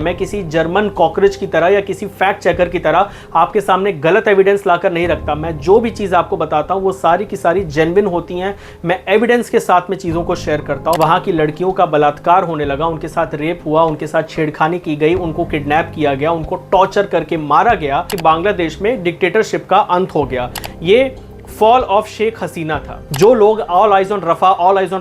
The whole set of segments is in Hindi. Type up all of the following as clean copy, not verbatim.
मैं किसी जर्मन कॉकरोच की तरह या किसी फैक्ट चेकर की तरह आपके सामने गलत एविडेंस लाकर नहीं रखता। मैं जो भी चीज़ आपको बताता हूँ वो सारी की सारी जेन्युइन होती हैं। मैं एविडेंस के साथ में चीज़ों को शेयर करता हूँ। वहाँ की लड़कियों का बलात्कार होने लगा, उनके साथ रेप हुआ, उनके साथ छेड़खानी की गई, उनको किडनैप किया गया, उनको टॉर्चर करके मारा गया कि बांग्लादेश में डिक्टेटरशिप का अंत हो गया। ये फॉल ऑफ शेख हसीना था। जो लोग ऑल आइज ऑन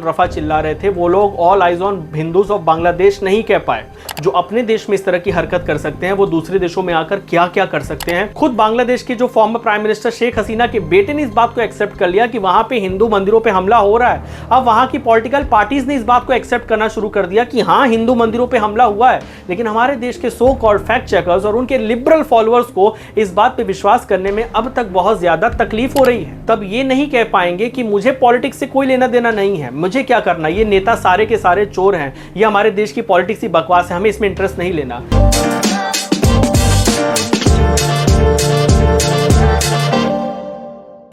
रफा चिल्ला रहे थे, वो लोग all eyes on Hindus of Bangladesh नहीं कह पाए। जो अपने देश में इस तरह की हरकत कर सकते हैं वो दूसरे देशों में आकर क्या क्या कर सकते हैं। खुद बांग्लादेश के जो former prime minister Sheikh Hasina के बेटे ने इस बात को एक्सेप्ट कर लिया कि वहां पे हिंदू मंदिरों पे हमला हो रहा है। अब वहां की पॉलिटिकल पार्टीज ने इस बात को एक्सेप्ट करना शुरू कर दिया कि हाँ, हिंदू मंदिरों पे हमला हुआ है। लेकिन हमारे देश के सो कॉल्ड फैक्ट चेकर्स और उनके लिबरल फॉलोअर्स को इस बात पे विश्वास करने में अब तक बहुत ज्यादा तकलीफ हो रही है। तब ये नहीं कह पाएंगे कि मुझे पॉलिटिक्स से कोई लेना देना नहीं है, मुझे क्या करना, ये नेता सारे के सारे चोर हैं, ये हमारे देश की पॉलिटिक्स ही बकवास है, हमें इसमें इंटरेस्ट नहीं लेना।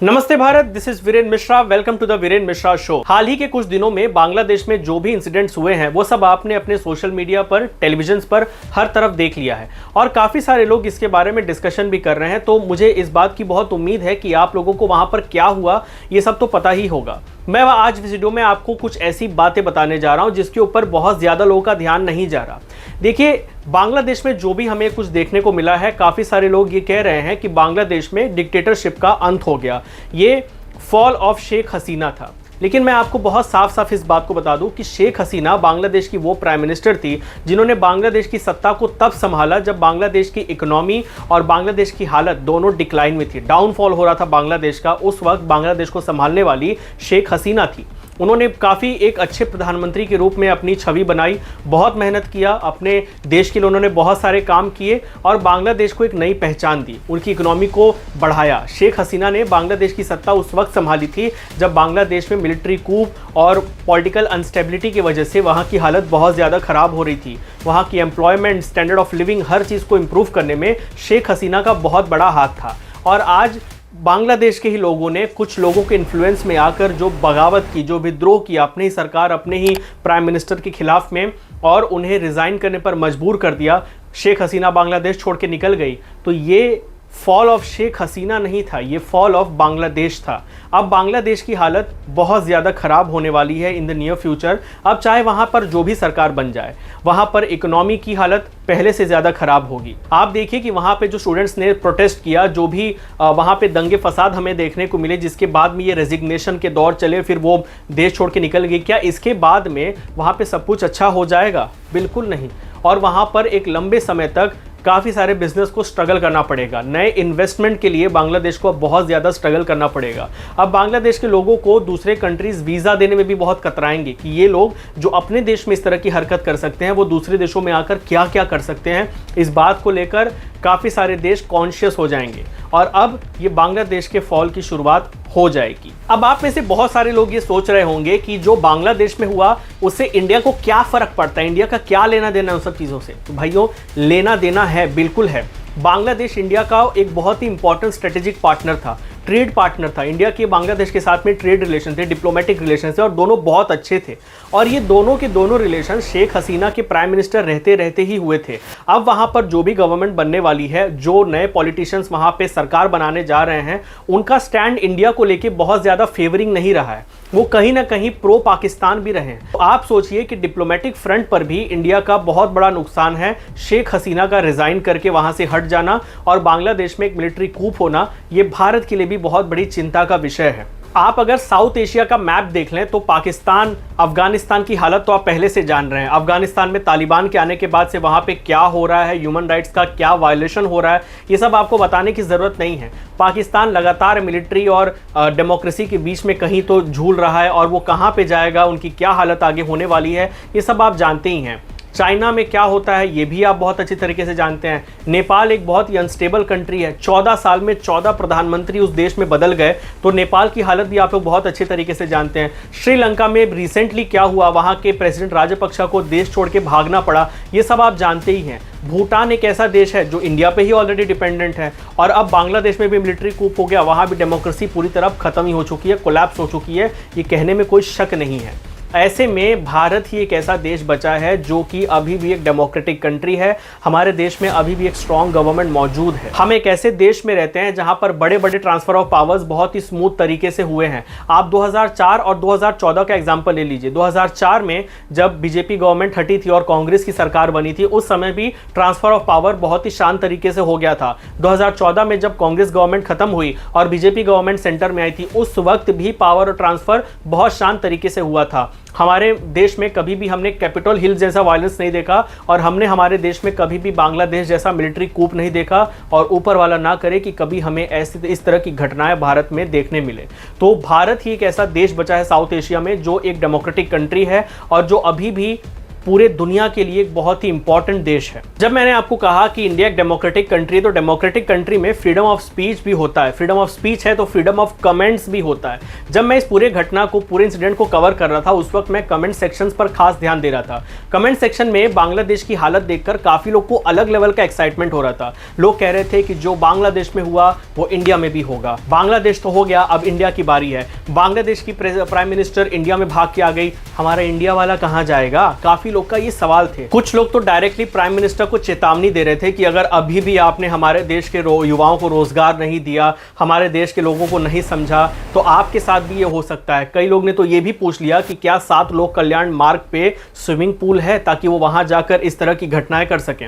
नमस्ते Bharat, this is Viren Mishra, welcome to the Viren Mishra show. हाल ही के कुछ दिनों में बांग्लादेश में जो भी इंसिडेंट्स हुए हैं वो सब आपने अपने सोशल मीडिया पर, टेलीविजन पर हर तरफ देख लिया है और काफी सारे लोग इसके बारे में डिस्कशन भी कर रहे हैं। तो मुझे इस बात की बहुत उम्मीद है कि आप लोगों को वहां पर क्या हुआ ये सब तो पता ही होगा। मैं आज इस वीडियो में आपको कुछ ऐसी बातें बताने जा रहा हूं जिसके ऊपर बहुत ज्यादा लोगों का ध्यान नहीं जा रहा। देखिए, बांग्लादेश में जो भी हमें कुछ देखने को मिला है, काफी सारे लोग ये कह रहे हैं कि बांग्लादेश में डिक्टेटरशिप का अंत हो गया, ये फॉल ऑफ शेख हसीना था। लेकिन मैं आपको बहुत साफ साफ इस बात को बता दूं कि शेख हसीना बांग्लादेश की वो प्राइम मिनिस्टर थी जिन्होंने बांग्लादेश की सत्ता को तब संभाला जब बांग्लादेश की इकोनॉमी और बांग्लादेश की हालत दोनों डिक्लाइन में थी, डाउनफॉल हो रहा था बांग्लादेश का। उस वक्त बांग्लादेश को संभालने वाली शेख हसीना थी। उन्होंने काफ़ी एक अच्छे प्रधानमंत्री के रूप में अपनी छवि बनाई, बहुत मेहनत किया, अपने देश के लिए उन्होंने बहुत सारे काम किए और बांग्लादेश को एक नई पहचान दी, उनकी इकोनॉमी को बढ़ाया। शेख हसीना ने बांग्लादेश की सत्ता उस वक्त संभाली थी जब बांग्लादेश में मिलिट्री कूप और पॉलिटिकल अनस्टेबिलिटी की वजह से वहाँ की हालत बहुत ज़्यादा ख़राब हो रही थी। वहाँ की एम्प्लॉयमेंट, स्टैंडर्ड ऑफ लिविंग, हर चीज़ को इम्प्रूव करने में शेख हसीना का बहुत बड़ा हाथ था। और आज बांग्लादेश के ही लोगों ने, कुछ लोगों के इन्फ्लुएंस में आकर जो बगावत की, जो विद्रोह किया अपनी ही सरकार, अपने ही प्राइम मिनिस्टर के खिलाफ में, और उन्हें रिज़ाइन करने पर मजबूर कर दिया। शेख हसीना बांग्लादेश छोड़ के निकल गई। तो ये फॉल ऑफ शेख हसीना नहीं था, ये फॉल ऑफ बांग्लादेश था। अब बांग्लादेश की हालत बहुत ज़्यादा ख़राब होने वाली है इन द नियर फ्यूचर। अब चाहे वहाँ पर जो भी सरकार बन जाए, वहाँ पर इकोनॉमी की हालत पहले से ज़्यादा ख़राब होगी। आप देखिए कि वहाँ पे जो स्टूडेंट्स ने प्रोटेस्ट किया, जो भी वहाँ पे दंगे फसाद हमें देखने को मिले, जिसके बाद में ये रेजिग्नेशन के दौर चले, फिर वो देश छोड़ के निकल गई, क्या इसके बाद में वहाँ पे सब कुछ अच्छा हो जाएगा? बिल्कुल नहीं। और वहाँ पर एक लंबे समय तक काफ़ी सारे बिजनेस को स्ट्रगल करना पड़ेगा। नए इन्वेस्टमेंट के लिए बांग्लादेश को बहुत ज़्यादा स्ट्रगल करना पड़ेगा। अब बांग्लादेश के लोगों को दूसरे कंट्रीज़ वीज़ा देने में भी बहुत कतराएंगे कि ये लोग जो अपने देश में इस तरह की हरकत कर सकते हैं वो दूसरे देशों में आकर क्या क्या कर सकते हैं। इस बात को लेकर काफ़ी सारे देश कॉन्शियस हो जाएंगे और अब ये बांग्लादेश के फॉल की शुरुआत हो जाएगी। अब आप में से बहुत सारे लोग ये सोच रहे होंगे कि जो बांग्लादेश में हुआ उससे इंडिया को क्या फ़र्क पड़ता है, इंडिया का क्या लेना देना है उन सब चीज़ों से। तो भाइयों, लेना देना है, बिल्कुल है। बांग्लादेश इंडिया का एक बहुत ही इंपॉर्टेंट स्ट्रेटेजिक पार्टनर था, ट्रेड पार्टनर था। इंडिया के बांग्लादेश के साथ में ट्रेड रिलेशन थे, डिप्लोमेटिक रिलेशन थे और दोनों बहुत अच्छे थे। और ये दोनों के दोनों रिलेशन शेख हसीना के प्राइम मिनिस्टर रहते रहते ही हुए थे। अब वहाँ पर जो भी गवर्नमेंट बनने वाली है, जो नए पॉलिटिशियंस वहाँ पे सरकार बनाने जा रहे हैं, उनका स्टैंड इंडिया को लेके बहुत ज़्यादा फेवरिंग नहीं रहा है। वो कहीं ना कहीं प्रो पाकिस्तान भी रहे हैं। तो आप सोचिए कि डिप्लोमेटिक फ्रंट पर भी इंडिया का बहुत बड़ा नुकसान है। शेख हसीना का रिज़ाइन करके वहाँ से हट जाना और बांग्लादेश में एक मिलिट्री कूप होना, ये भारत के लिए भी बहुत बड़ी चिंता का विषय है। आप अगर साउथ एशिया का मैप देख लें तो पाकिस्तान, अफगानिस्तान की हालत तो आप पहले से जान रहे हैं। अफगानिस्तान में तालिबान के आने के बाद से वहाँ पे क्या हो रहा है, ह्यूमन राइट्स का क्या वायलेशन हो रहा है, ये सब आपको बताने की ज़रूरत नहीं है। पाकिस्तान लगातार मिलिट्री और डेमोक्रेसी के बीच में कहीं तो झूल रहा है और वो कहाँ पे जाएगा, उनकी क्या हालत आगे होने वाली है, ये सब आप जानते ही हैं। चाइना में क्या होता है ये भी आप बहुत अच्छी तरीके से जानते हैं। नेपाल एक बहुत ही अनस्टेबल कंट्री है, 14 साल में 14 प्रधानमंत्री उस देश में बदल गए, तो नेपाल की हालत भी आप लोग बहुत अच्छे तरीके से जानते हैं। श्रीलंका में रिसेंटली क्या हुआ, वहाँ के प्रेसिडेंट राजपक्षे को देश छोड़ के भागना पड़ा, ये सब आप जानते ही हैं। भूटान एक ऐसा देश है जो इंडिया पे ही ऑलरेडी डिपेंडेंट है और अब बांग्लादेश में भी मिलिट्री कूप हो गया, वहाँ भी डेमोक्रेसी पूरी तरह खत्म ही हो चुकी है, कोलैप्स हो चुकी है, ये कहने में कोई शक नहीं है। ऐसे में भारत ही एक ऐसा देश बचा है जो कि अभी भी एक डेमोक्रेटिक कंट्री है। हमारे देश में अभी भी एक स्ट्रॉन्ग गवर्नमेंट मौजूद है। हम एक ऐसे देश में रहते हैं जहां पर बड़े बड़े ट्रांसफर ऑफ पावर्स बहुत ही स्मूथ तरीके से हुए हैं। आप 2004 और 2014 का एग्जांपल ले लीजिए। 2004 में जब बीजेपी गवर्नमेंट हटी थी और कांग्रेस की सरकार बनी थी, उस समय भी ट्रांसफर ऑफ पावर बहुत ही शांत तरीके से हो गया था। 2014 में जब कांग्रेस गवर्नमेंट खत्म हुई और बीजेपी गवर्नमेंट सेंटर में आई थी, उस वक्त भी पावर ट्रांसफर बहुत शांत तरीके से हुआ था। हमारे देश में कभी भी हमने कैपिटल हिल जैसा वायलेंस नहीं देखा और हमने हमारे देश में कभी भी बांग्लादेश जैसा मिलिट्री कूप नहीं देखा, और ऊपर वाला ना करे कि कभी हमें ऐसे इस तरह की घटनाएं भारत में देखने मिले। तो भारत ही एक ऐसा देश बचा है साउथ एशिया में जो एक डेमोक्रेटिक कंट्री है और जो अभी भी पूरे दुनिया के लिए एक बहुत ही इंपॉर्टेंट देश है। जब मैंने आपको कहा कि इंडिया एक डेमोक्रेटिक कंट्री है, तो डेमोक्रेटिक कंट्री में फ्रीडम ऑफ स्पीच भी होता है। फ्रीडम ऑफ स्पीच है तो फ्रीडम ऑफ कमेंट्स भी होता है। जब मैं इस पूरे घटना को, पूरे इंसिडेंट को कवर कर रहा था, उस वक्त मैं कमेंट सेक्शंस पर खास ध्यान दे रहा था। कमेंट सेक्शन में बांग्लादेश की हालत देखकर काफी लोग को अलग लेवल का एक्साइटमेंट हो रहा था। लोग कह रहे थे कि जो बांग्लादेश में हुआ वो इंडिया में भी होगा। बांग्लादेश तो हो गया, अब इंडिया की बारी है। बांग्लादेश की प्राइम मिनिस्टर इंडिया में भाग के आ गई, हमारा इंडिया वाला कहां जाएगा? काफी लोग का ये सवाल थे। कुछ लोग तो डायरेक्टली प्राइम मिनिस्टर को चेतावनी दे रहे थे कि अगर अभी भी आपने हमारे देश के युवाओं को रोजगार नहीं दिया, हमारे देश के लोगों को नहीं समझा, तो आपके साथ भी ये हो सकता है। कई लोग ने तो ये भी पूछ लिया कि क्या 7 लोक कल्याण मार्ग पे स्विमिंग पूल है ताकि वो वहां जाकर इस तरह की घटनाएं कर सकें।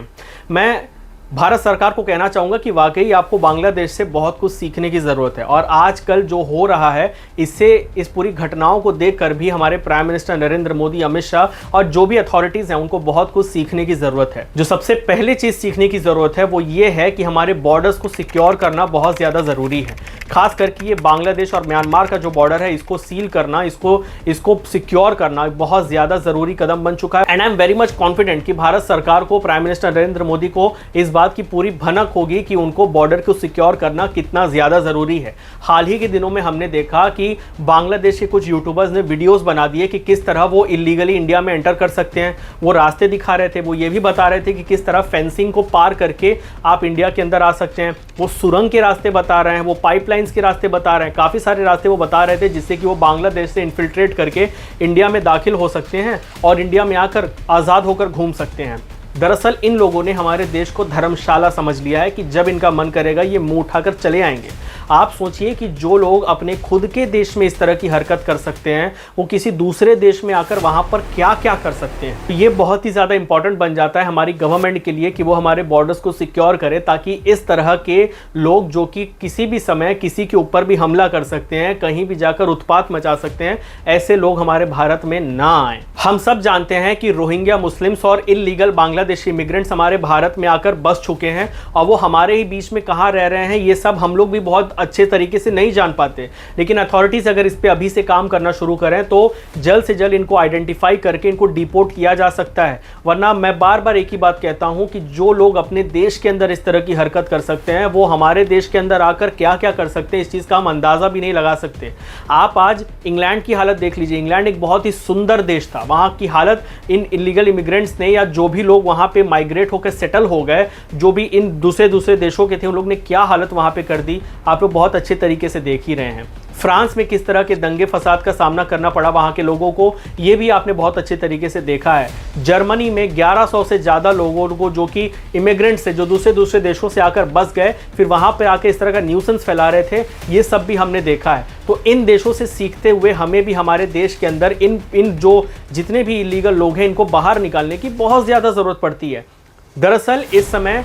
मैं भारत सरकार को कहना चाहूंगा कि वाकई आपको बांग्लादेश से बहुत कुछ सीखने की जरूरत है, और आजकल जो हो रहा है इससे, इस पूरी घटनाओं को देखकर भी हमारे प्राइम मिनिस्टर नरेंद्र मोदी, अमित शाह और जो भी अथॉरिटीज हैं उनको बहुत कुछ सीखने की जरूरत है। जो सबसे पहले चीज सीखने की जरूरत है वो ये है कि हमारे बॉर्डर्स को सिक्योर करना बहुत ज्यादा जरूरी है। खास करके ये बांग्लादेश और म्यांमार का जो बॉर्डर है, इसको सील करना, इसको सिक्योर करना बहुत ज्यादा जरूरी कदम बन चुका है। And I am very much confident कि भारत सरकार को, प्राइम मिनिस्टर नरेंद्र मोदी को इस बात की पूरी भनक होगी कि उनको बॉर्डर को सिक्योर करना कितना ज्यादा जरूरी है। हाल ही के दिनों में हमने देखा कि बांग्लादेश के कुछ यूट्यूबर्स ने वीडियोस बना दिए कि किस तरह वो इलीगली इंडिया में एंटर कर सकते हैं। वो रास्ते दिखा रहे थे, वो ये भी बता रहे थे कि किस तरह फेंसिंग को पार करके आप इंडिया के अंदर आ सकते हैं। वो सुरंग के रास्ते बता रहे हैं, वो पाइपलाइंस के रास्ते बता रहे हैं, काफी सारे रास्ते वो बता रहे थे जिससे कि वो बांग्लादेश से इन्फिल्ट्रेट करके इंडिया में दाखिल हो सकते हैं और इंडिया में आकर आजाद होकर घूम सकते हैं। दरअसल इन लोगों ने हमारे देश को धर्मशाला समझ लिया है कि जब इनका मन करेगा ये मुंह उठाकर चले आएंगे। आप सोचिए कि जो लोग अपने खुद के देश में इस तरह की हरकत कर सकते हैं, वो किसी दूसरे देश में आकर वहां पर क्या क्या कर सकते हैं। तो ये बहुत ही ज्यादा इंपॉर्टेंट बन जाता है हमारी गवर्नमेंट के लिए कि वो हमारे बॉर्डर्स को सिक्योर करे, ताकि इस तरह के लोग जो कि किसी भी समय किसी के ऊपर भी हमला कर सकते हैं, कहीं भी जाकर उत्पात मचा सकते हैं, ऐसे लोग हमारे भारत में ना आए। हम सब जानते हैं कि रोहिंग्या मुस्लिम्स और इल्लीगल बांग्लादेशी इमिग्रेंट्स हमारे भारत में आकर बस चुके हैं और वो हमारे ही बीच में कहाँ रह रहे हैं, ये सब हम लोग भी बहुत अच्छे तरीके से नहीं जान पाते। लेकिन अथॉरिटीज अगर इस पे अभी से काम करना शुरू करें तो जल्द से जल्द इनको आइडेंटिफाई करके इनको डिपोर्ट किया जा सकता है। वरना मैं बार बार एक ही बात कहता हूं कि जो लोग अपने देश के अंदर इस तरह की हरकत कर सकते हैं, वो हमारे देश के अंदर आकर क्या क्या कर सकते हैं, इस चीज का हम अंदाजा भी नहीं लगा सकते। आप आज इंग्लैंड की हालत देख लीजिए। इंग्लैंड एक बहुत ही सुंदर देश था, वहां की हालत इन इलीगल इमिग्रेंट्स ने या जो भी लोग वहां पे माइग्रेट होकर सेटल हो गए, जो भी इन दूसरे देशों के थे, उन लोग ने क्या हालत वहां पे कर दी, आप लोग बहुत अच्छे तरीके से देख ही रहे हैं। फ्रांस में किस तरह के दंगे फसाद का सामना करना पड़ा वहां के लोगों को, ये भी आपने बहुत अच्छे तरीके से देखा है। जर्मनी में 1100 से ज्यादा लोगों को जो कि इमिग्रेंट्स थे, जो दूसरे देशों से आकर बस गए, फिर वहां पर आकर इस तरह का न्यूसेंस फैला रहे थे, ये सब भी हमने देखा है। तो इन देशों से सीखते हुए हमें भी हमारे देश के अंदर इन जो जितने भी इलीगल लोग हैं, इनको बाहर निकालने की बहुत ज्यादा जरूरत पड़ती है। दरअसल इस समय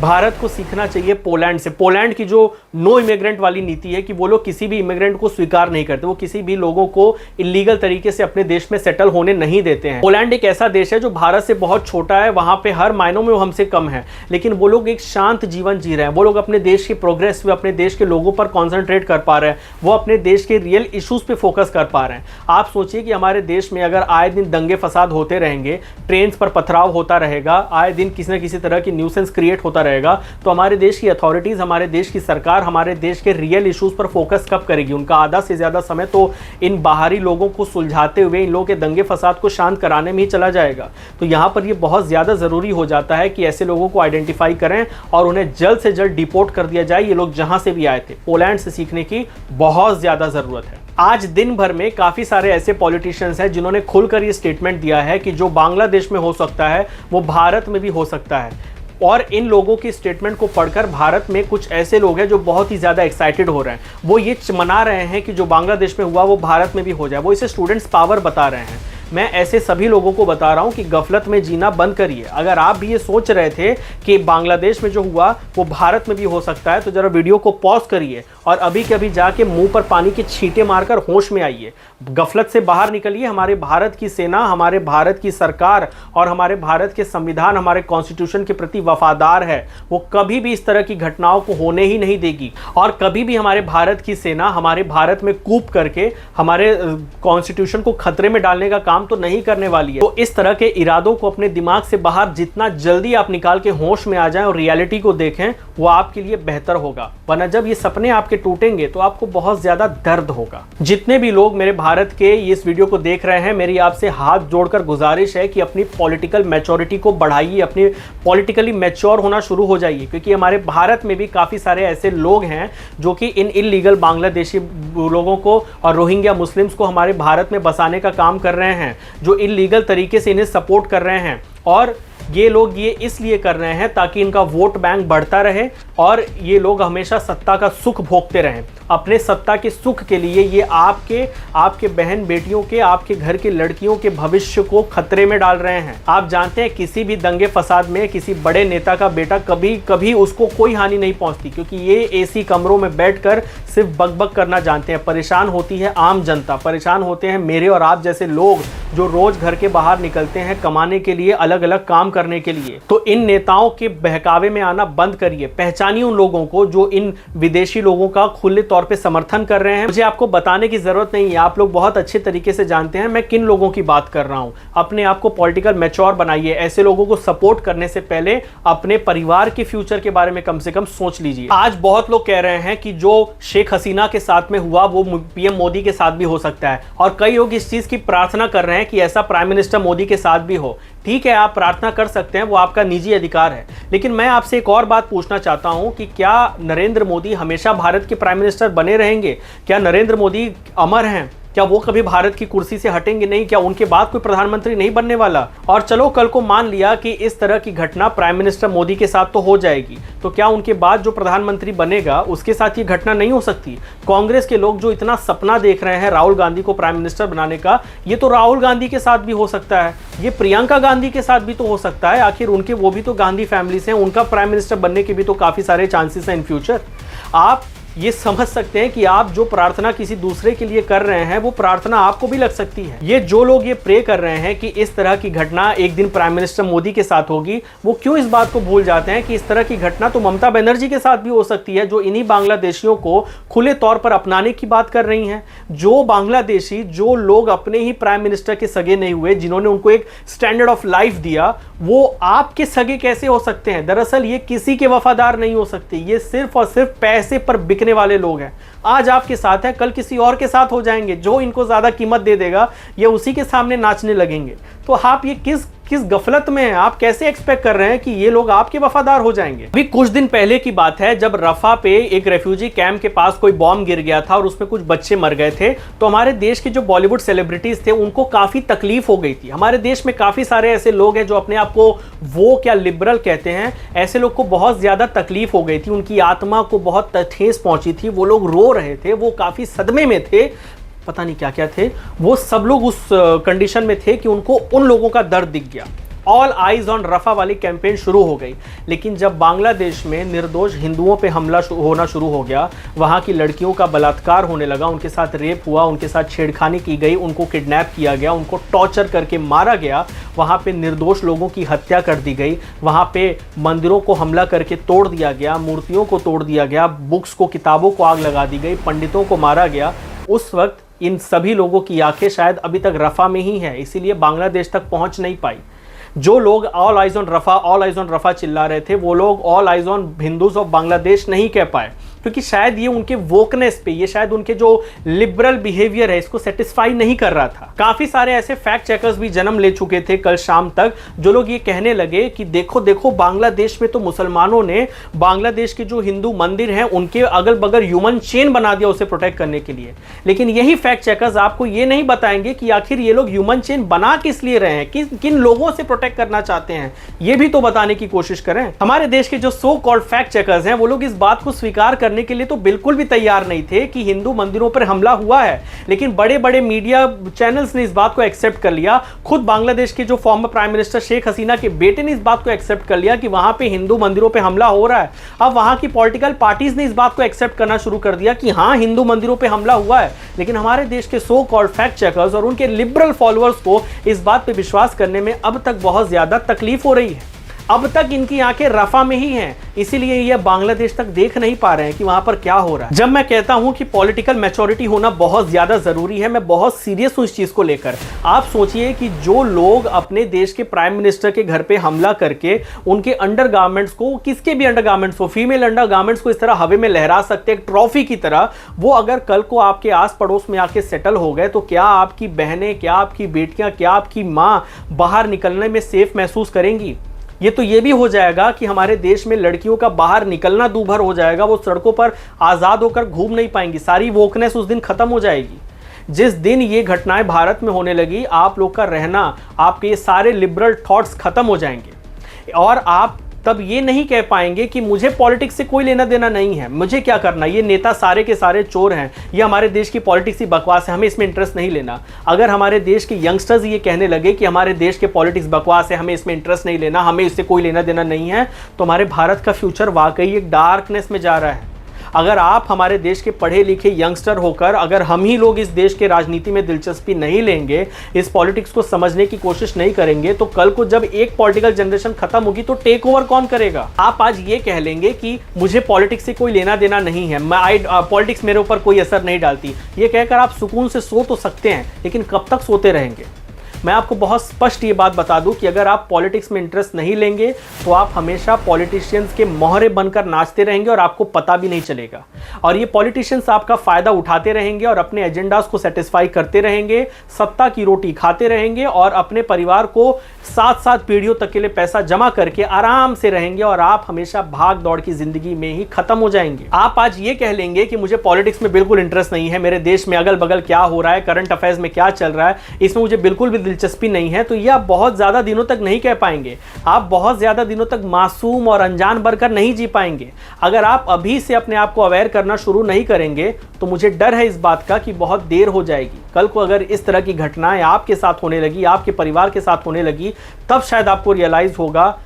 भारत को सीखना चाहिए पोलैंड से। पोलैंड की जो नो इमिग्रेंट वाली नीति है कि वो लोग किसी भी इमिग्रेंट को स्वीकार नहीं करते, वो किसी भी लोगों को इलीगल तरीके से अपने देश में सेटल होने नहीं देते हैं। पोलैंड एक ऐसा देश है जो भारत से बहुत छोटा है, वहां पे हर मायनों में वो हमसे कम है, लेकिन वो लोग एक शांत जीवन जी रहे हैं। वो लोग अपने देश के प्रोग्रेस पे, अपने देश के लोगों पर कॉन्सेंट्रेट कर पा रहे हैं, वो अपने देश के रियल इश्यूज पे फोकस कर पा रहे हैं। आप सोचिए कि हमारे देश में अगर आए दिन दंगे फसाद होते रहेंगे, ट्रेन पर पथराव होता रहेगा, आए दिन किसी न किसी तरह की न्यूसेंस क्रिएट होता रहेगा, तो हमारे देश की अथॉरिटीज, हमारे देश की सरकार हमारे देश के रियल इश्यूज पर फोकस कब करेगी? उनका आधा से ज्यादा समय तो इन बाहरी लोगों को सुलझाते हुए, इन लोगों के दंगे फसाद को शांत कराने में ही चला जाएगा। तो यहाँ पर ये बहुत ज्यादा जरूरी हो जाता है कि ऐसे लोगों को आइडेंटिफाई करें और उन्हें जल्द से जल्द डिपोर्ट कर दिया जाए, ये लोग जहां से भी आए थे। पोलैंड से सीखने की बहुत ज्यादा जरूरत है। आज दिन भर में काफी सारे ऐसे पॉलिटिशियंस हैं जिन्होंने खुलकर ये स्टेटमेंट दिया है कि जो बांग्लादेश में हो सकता है वो भारत में भी हो सकता है। और इन लोगों की स्टेटमेंट को पढ़कर भारत में कुछ ऐसे लोग हैं जो बहुत ही ज़्यादा एक्साइटेड हो रहे हैं। वो ये मना रहे हैं कि जो बांग्लादेश में हुआ वो भारत में भी हो जाए। वो इसे स्टूडेंट्स पावर बता रहे हैं। मैं ऐसे सभी लोगों को बता रहा हूं कि गफलत में जीना बंद करिए। अगर आप भी ये सोच रहे थे कि बांग्लादेश में जो हुआ वो भारत में भी हो सकता है तो जरा वीडियो को पॉज करिए और अभी के अभी जाके मुंह पर पानी की छींटे मारकर होश में आइए। गफलत से बाहर निकलिए। हमारे भारत की सेना, हमारे भारत की सरकार और हमारे भारत के संविधान हमारे कॉन्स्टिट्यूशन के प्रति वफादार है। वो कभी भी इस तरह की घटनाओं को होने ही नहीं देगी और कभी भी हमारे भारत की सेना हमारे भारत में कूप करके हमारे कॉन्स्टिट्यूशन को खतरे में डालने का काम तो नहीं करने वाली है। तो इस तरह के इरादों को अपने दिमाग से बाहर जितना जल्दी आप निकाल के होश में आ जाएं और रियलिटी को देखें वो आपके लिए बेहतर होगा। वरना जब ये सपने आपके टूटेंगे तो आपको बहुत ज्यादा दर्द होगा। जितने भी लोग मेरे भारत के इस वीडियो को देख रहे हैं, मेरी आपसे हाथ जोड़कर गुजारिश है कि अपनी पॉलिटिकल मैच्योरिटी को बढ़ाइए, अपनी पॉलिटिकली मैच्योर होना शुरू हो जाइए। क्योंकि हमारे भारत में भी काफी सारे ऐसे लोग हैं जो कि इन इलीगल बांग्लादेशी लोगों को और रोहिंग्या मुस्लिम्स को हमारे भारत में बसाने का काम कर रहे हैं, जो इलीगल तरीके से इन्हें सपोर्ट कर रहे हैं। और ये लोग ये इसलिए कर रहे हैं ताकि इनका वोट बैंक बढ़ता रहे और ये लोग हमेशा सत्ता का सुख भोगते रहें। अपने सत्ता के सुख के लिए ये आपके बहन बेटियों के, आपके घर के लड़कियों के भविष्य को खतरे में डाल रहे हैं। आप जानते हैं किसी भी दंगे फसाद में किसी बड़े नेता का बेटा कभी उसको कोई हानि नहीं पहुंचती, क्योंकि ये एसी कमरों में बैठकर सिर्फ बकबक करना जानते हैं। परेशान होती है आम जनता, परेशान होते हैं मेरे और आप जैसे लोग जो रोज घर के बाहर निकलते हैं कमाने के लिए, अलग अलग काम करने के लिए। तो इन नेताओं के बहकावे में आना बंद करिए। पहचानिए उन लोगों को जो इन विदेशी लोगों का खुले तौर पे समर्थन कर रहे हैं। मुझे आपको बताने की जरूरत नहीं है, आप लोग बहुत अच्छे तरीके से जानते हैं मैं किन लोगों की बात कर रहा हूं। अपने आप को पॉलिटिकल मैच्योर बनाइए। ऐसे लोगों को सपोर्ट करने से पहले अपने परिवार के फ्यूचर के बारे में कम से कम सोच लीजिए। आज बहुत लोग कह रहे हैं कि जो शेख हसीना के साथ में हुआ वो पीएम मोदी के साथ भी हो सकता है, और कई लोग इस चीज की प्रार्थना कर रहे हैं कि ऐसा प्राइम मिनिस्टर मोदी के साथ भी हो। ठीक है, आप प्रार्थना कर सकते हैं, वो आपका निजी अधिकार है। लेकिन मैं आपसे एक और बात पूछना चाहता हूं कि क्या नरेंद्र मोदी हमेशा भारत के प्राइम मिनिस्टर बने रहेंगे? क्या नरेंद्र मोदी अमर हैं? क्या वो कभी भारत की कुर्सी से हटेंगे नहीं? क्या उनके बाद कोई प्रधानमंत्री नहीं बनने वाला? और चलो कल को मान लिया कि इस तरह की घटना प्राइम मिनिस्टर मोदी के साथ तो हो जाएगी, तो क्या उनके बाद जो प्रधानमंत्री बनेगा उसके साथ ये घटना नहीं हो सकती? कांग्रेस के लोग जो इतना सपना देख रहे हैं राहुल गांधी को प्राइम मिनिस्टर बनाने का, ये तो राहुल गांधी के साथ भी हो सकता है, ये प्रियंका गांधी के साथ भी तो हो सकता है। आखिर उनके वो भी तो गांधी फैमिली से हैं, उनका प्राइम मिनिस्टर बनने के भी तो काफी सारे चांसेस हैं इन फ्यूचर। आप ये समझ सकते हैं कि आप जो प्रार्थना किसी दूसरे के लिए कर रहे हैं वो प्रार्थना आपको भी लग सकती है। ये जो लोग ये प्रे कर रहे हैं कि इस तरह की घटना एक दिन प्राइम मिनिस्टर मोदी के साथ होगी, वो क्यों इस बात को भूल जाते हैं कि इस तरह की घटना तो ममता बनर्जी के साथ भी हो सकती है, जो इन्हीं बांग्लादेशियों को खुले तौर पर अपनाने की बात कर रही हैं। जो बांग्लादेशी, जो लोग अपने ही प्राइम मिनिस्टर के सगे नहीं हुए, जिन्होंने उनको एक स्टैंडर्ड ऑफ लाइफ दिया, वो आपके सगे कैसे हो सकते हैं? दरअसल ये किसी के वफादार नहीं हो सकते, ये सिर्फ और सिर्फ पैसे पर बिकने वाले लोग हैं। आज आपके साथ है, कल किसी और के साथ हो जाएंगे। जो इनको ज्यादा कीमत दे देगा ये उसी के सामने नाचने लगेंगे। तो आप ये किस गफलत में हैं? आप कैसे एक्सपेक्ट कर रहे हैं कि ये लोग आपके वफादार हो जाएंगे? अभी कुछ दिन पहले की बात है जब रफा पे एक रेफ्यूजी कैंप के पास कोई बॉम्ब गिर गया था और उसमें कुछ बच्चे मर गए थे, तो हमारे देश के जो बॉलीवुड सेलिब्रिटीज थे उनको काफी तकलीफ हो गई थी। हमारे देश में काफी सारे ऐसे लोग हैं जो अपने आप को वो क्या लिबरल कहते हैं, ऐसे लोग को बहुत ज्यादा तकलीफ हो गई थी, उनकी आत्मा को बहुत ठेस पहुंची थी, वो लोग रो रहे थे, वो काफी सदमे में थे, पता नहीं क्या क्या थे। वो सब लोग उस कंडीशन में थे कि उनको उन लोगों का दर्द दिख गया। ऑल आइज ऑन रफा वाली कैंपेन शुरू हो गई। लेकिन जब बांग्लादेश में निर्दोष हिंदुओं पे हमला होना शुरू हो गया, वहां की लड़कियों का बलात्कार होने लगा, उनके साथ रेप हुआ, उनके साथ छेड़खानी की गई, उनको किडनैप किया गया, उनको टॉर्चर करके मारा गया, वहां पे निर्दोष लोगों की हत्या कर दी गई, वहां पे मंदिरों को हमला करके तोड़ दिया गया, मूर्तियों को तोड़ दिया गया, बुक्स को, किताबों को आग लगा दी गई, पंडितों को मारा गया। उस वक्त इन सभी लोगों की आंखें शायद अभी तक रफा में ही है, इसीलिए बांग्लादेश तक पहुंच नहीं पाई। जो लोग ऑल आइज ऑन रफा चिल्ला रहे थे, वो लोग all eyes on Hindus of Bangladesh नहीं कह पाए। क्योंकि शायद ये उनके वोकनेस पे, ये शायद उनके जो लिबरल बिहेवियर है इसको सेटिस्फाई नहीं कर रहा था। काफी सारे ऐसे फैक्ट चेकर्स भी जन्म ले चुके थे कल शाम तक, जो लोग ये कहने लगे कि देखो देखो बांग्लादेश में तो मुसलमानों ने बांग्लादेश के जो हिंदू मंदिर हैं उनके अगल बगल ह्यूमन चेन बना दिया उसे प्रोटेक्ट करने के लिए। लेकिन यही फैक्ट चेकर्स आपको ये नहीं बताएंगे कि आखिर ये लोग ह्यूमन चेन बना किस लिए रहे हैं, किन लोगों से प्रोटेक्ट करना चाहते हैं, ये भी तो बताने की कोशिश करें। हमारे देश के जो सो कॉल्ड फैक्ट चेकर्स हैं वो लोग इस बात को स्वीकार करने के लिए तो बिल्कुल भी तैयार नहीं थे कि हिंदू मंदिरों पर हमला हुआ है, लेकिन बड़े बड़े मीडिया चैनल्स ने इस बात को एक्सेप्ट कर लिया। खुद बांग्लादेश के जो former prime minister Sheikh Hasina के बेटे ने इस बात को एक्सेप्ट कर लिया कि वहां पे हिंदू मंदिरों पे हमला हो रहा है। अब वहां की पॉलिटिकल पार्टीज ने इस बात को एक्सेप्ट करना शुरू कर दिया कि हां हिंदू मंदिरों पे हमला हुआ है, लेकिन हमारे देश के सो कॉल्ड फैक्ट चेकर्स और उनके लिबरल फॉलोअर्स को इस बात पे विश्वास करने में अब तक बहुत ज्यादा तकलीफ हो रही है। अब तक इनकी आंखें रफा में ही हैं, इसीलिए ये बांग्लादेश तक देख नहीं पा रहे हैं कि वहां पर क्या हो रहा है। जब मैं कहता हूं कि पॉलिटिकल मैच्योरिटी होना बहुत ज्यादा जरूरी है, मैं बहुत सीरियस हूं इस चीज को लेकर। आप सोचिए कि जो लोग अपने देश के प्राइम मिनिस्टर के घर पे हमला करके उनके अंडरगारमेंट्स को, किसके भी अंडरगारमेंट्स को, फीमेल अंडरगारमेंट्स को इस तरह हवा में लहरा सकते हैं ट्रॉफी की तरह, वो अगर कल को आपके आस पड़ोस में आके सेटल हो गए तो क्या आपकी बहनें, क्या आपकी बेटियां, क्या आपकी माँ बाहर निकलने में सेफ महसूस करेंगी? ये तो ये भी हो जाएगा कि हमारे देश में लड़कियों का बाहर निकलना दूभर हो जाएगा, वो सड़कों पर आज़ाद होकर घूम नहीं पाएंगी, सारी वोकनेस उस दिन खत्म हो जाएगी। जिस दिन ये घटनाएं भारत में होने लगी, आप लोग का रहना, आपके ये सारे लिबरल थॉट्स खत्म हो जाएंगे और आप तब ये नहीं कह पाएंगे कि मुझे पॉलिटिक्स से कोई लेना देना नहीं है, मुझे क्या करना, ये नेता सारे के सारे चोर हैं, ये हमारे देश की पॉलिटिक्स ही बकवास है, हमें इसमें इंटरेस्ट नहीं लेना। अगर हमारे देश के यंगस्टर्स ये कहने लगे कि हमारे देश के पॉलिटिक्स बकवास है, हमें इसमें इंटरेस्ट नहीं लेना, हमें इससे कोई लेना देना नहीं है, तो हमारे भारत का फ्यूचर वाकई एक डार्कनेस में जा रहा है। अगर आप हमारे देश के पढ़े लिखे यंगस्टर होकर अगर हम ही लोग इस देश के राजनीति में दिलचस्पी नहीं लेंगे, इस पॉलिटिक्स को समझने की कोशिश नहीं करेंगे, तो कल को जब एक पॉलिटिकल जनरेशन खत्म होगी तो टेक ओवर कौन करेगा? आप आज ये कह लेंगे कि मुझे पॉलिटिक्स से कोई लेना देना नहीं है, पॉलिटिक्स मेरे ऊपर कोई असर नहीं डालती, ये कहकर आप सुकून से सो तो सकते हैं, लेकिन कब तक सोते रहेंगे? मैं आपको बहुत स्पष्ट ये बात बता दूं कि अगर आप पॉलिटिक्स में इंटरेस्ट नहीं लेंगे तो आप हमेशा पॉलिटिशियंस के मोहरे बनकर नाचते रहेंगे और आपको पता भी नहीं चलेगा। और ये पॉलिटिशियंस आपका फायदा उठाते रहेंगे और अपने एजेंडास को सेटिस्फाई करते रहेंगे, सत्ता की रोटी खाते रहेंगे और अपने परिवार को 7-7 पीढ़ियों तक के लिए पैसा जमा करके आराम से रहेंगे और आप हमेशा भाग दौड़ की जिंदगी में ही खत्म हो जाएंगे। आप आज ये कह लेंगे कि मुझे पॉलिटिक्स में बिल्कुल इंटरेस्ट नहीं है, मेरे देश में अगल बगल क्या हो रहा है, करंट अफेयर्स में क्या चल रहा है, इसमें मुझे बिल्कुल भी दिलचस्पी नहीं है, तो ये आप बहुत ज्यादा दिनों तक नहीं कह पाएंगे। आप बहुत ज्यादा दिनों तक मासूम और अनजान बनकर नहीं जी पाएंगे। अगर आप अभी से अपने आप को अवेयर करना शुरू नहीं करेंगे तो मुझे डर है इस बात का कि बहुत देर हो जाएगी। कल को अगर इस तरह की घटनाएं आपके साथ होने लगी, आपके परिवार के साथ होने लगी, तब शायद आपको रियलाइज होगा,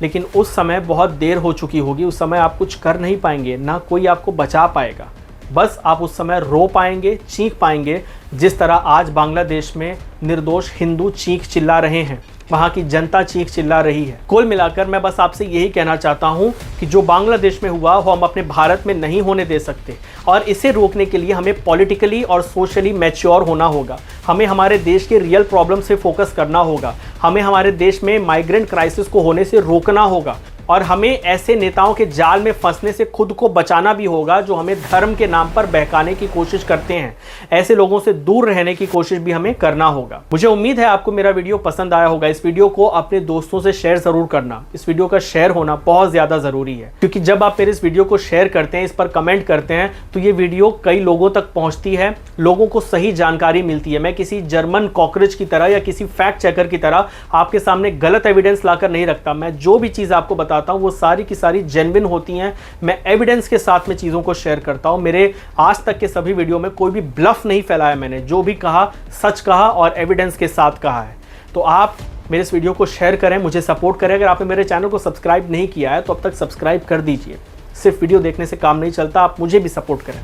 लेकिन उस समय बहुत देर हो चुकी होगी। उस समय आप कुछ कर नहीं पाएंगे, ना कोई आपको बचा पाएगा। बस आप उस समय रो पाएंगे, चीख पाएंगे, जिस तरह आज बांग्लादेश में निर्दोष हिंदू चीख चिल्ला रहे हैं, वहाँ की जनता चीख चिल्ला रही है। कुल मिलाकर मैं बस आपसे यही कहना चाहता हूँ कि जो बांग्लादेश में हुआ वो हम अपने भारत में नहीं होने दे सकते, और इसे रोकने के लिए हमें पॉलिटिकली और सोशली मैच्योर होना होगा। हमें हमारे देश के रियल प्रॉब्लम से फोकस करना होगा। हमें हमारे देश में माइग्रेंट क्राइसिस को होने से रोकना होगा, और हमें ऐसे नेताओं के जाल में फंसने से खुद को बचाना भी होगा जो हमें धर्म के नाम पर बहकाने की कोशिश करते हैं। ऐसे लोगों से दूर रहने की कोशिश भी हमें करना होगा। मुझे उम्मीद है आपको मेरा वीडियो पसंद आया होगा। इस वीडियो को अपने दोस्तों से शेयर जरूर करना। इस वीडियो का शेयर होना बहुत ज्यादा जरूरी है, क्योंकि जब आप मेरे इस वीडियो को शेयर करते हैं, इस पर कमेंट करते हैं, तो ये वीडियो कई लोगों तक पहुंचती है, लोगों को सही जानकारी मिलती है। मैं किसी जर्मन कॉकरोच की तरह या किसी फैक्ट चेकर की तरह आपके सामने गलत एविडेंस लाकर नहीं रखता। मैं जो भी चीज आपको बताता हूं वो सारी की सारी जेन्युइन होती हैं। मैं एविडेंस के साथ में चीजों को शेयर करता हूं। मेरे आज तक के सभी वीडियो में कोई भी ब्लफ नहीं फैलाया मैंने, जो भी कहा सच कहा और एविडेंस के साथ कहा है। तो आप मेरे इस वीडियो को शेयर करें, मुझे सपोर्ट करें। अगर आपने मेरे चैनल को सब्सक्राइब नहीं किया है तो अब तक सब्सक्राइब कर दीजिए। सिर्फ वीडियो देखने से काम नहीं चलता, आप मुझे भी सपोर्ट करें।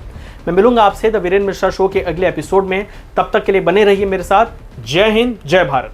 मैं मिलूंगा आपसे द वीरेन मिश्रा शो के अगले एपिसोड में। तब तक के लिए बने रहिए मेरे साथ। जय हिंद, जय भारत।